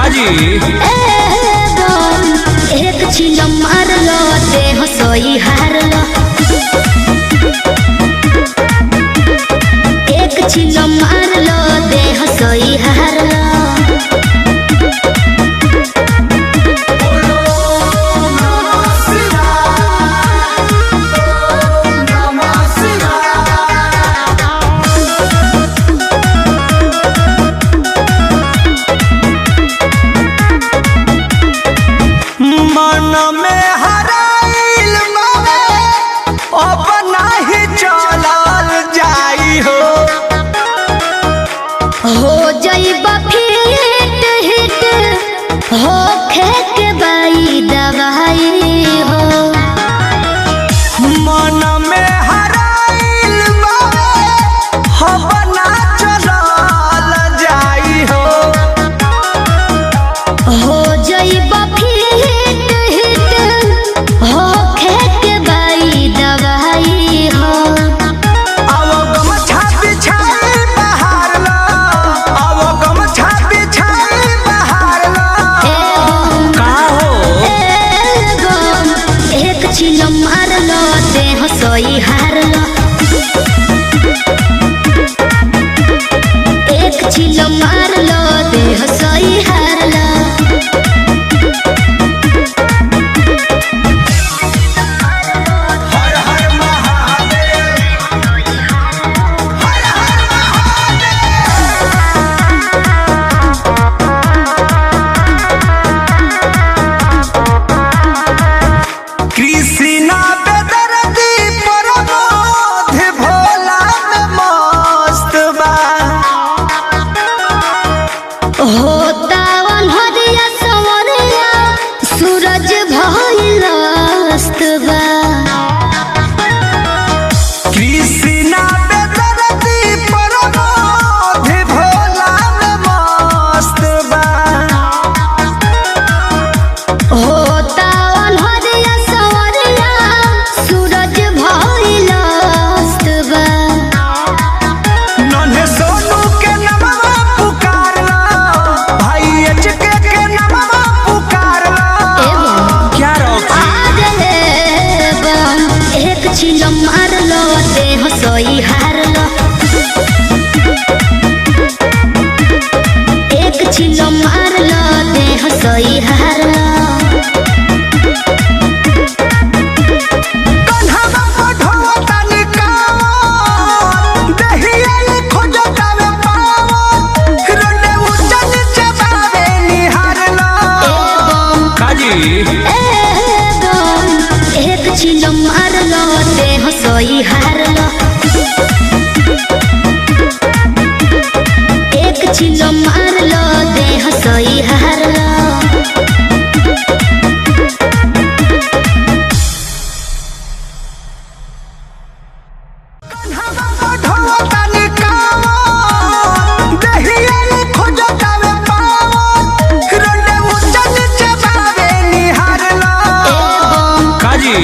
काजी एक छिल मार लो देह सोई हार लो, एक छिल मार लो देह सोई हार लो। हो जाइबा फिट हिट हो खेक बाई दवाई हो, मन में हराइल हो बना चलल जाई हो जाइबा फिट हिट हो खेक बाई दवाई हो। अब गमछा बिछाई बहार लो, अब गमछा बिछाई बहार लो। का हो एक छिल मार लो देह सोई हार लो, एक छिल मार लो देह सोई हार लो। हर हर महादेव, हर हर महादेव। कृष्णा बेदर्दी प्रमोद भोला में मस्त बा, होता अनहरिया संवरिया सूरज भइल अस्त बा। कृष्णा बेदर्दी प्रमोद भोला में मस्त बा। होता अनहरिया संवरिया सूरज भइल अस्त बा। नन्हे सोनू के नमवा पुकार लो, भाई एचके के नमवा पुकार लो। क्या रॉकी एक छिल मार लो देह सोई हार लो, एक छिल मार लो देह सोई हार लो। कन्हवा पढ़ो तनी कावो, दहिया खोजो तावे पावो, रोने ऊंचा नीचे बावे निहार लो। काजी एक छिल मार लो देह सोई हार लो, एक छिल मार लो देह सोई हार लो। कन्हवा पढ़ो तनी कावो, दहिया खोजो तावे पावो, रोने ऊंचा नीचे बावे निहार लो। काजी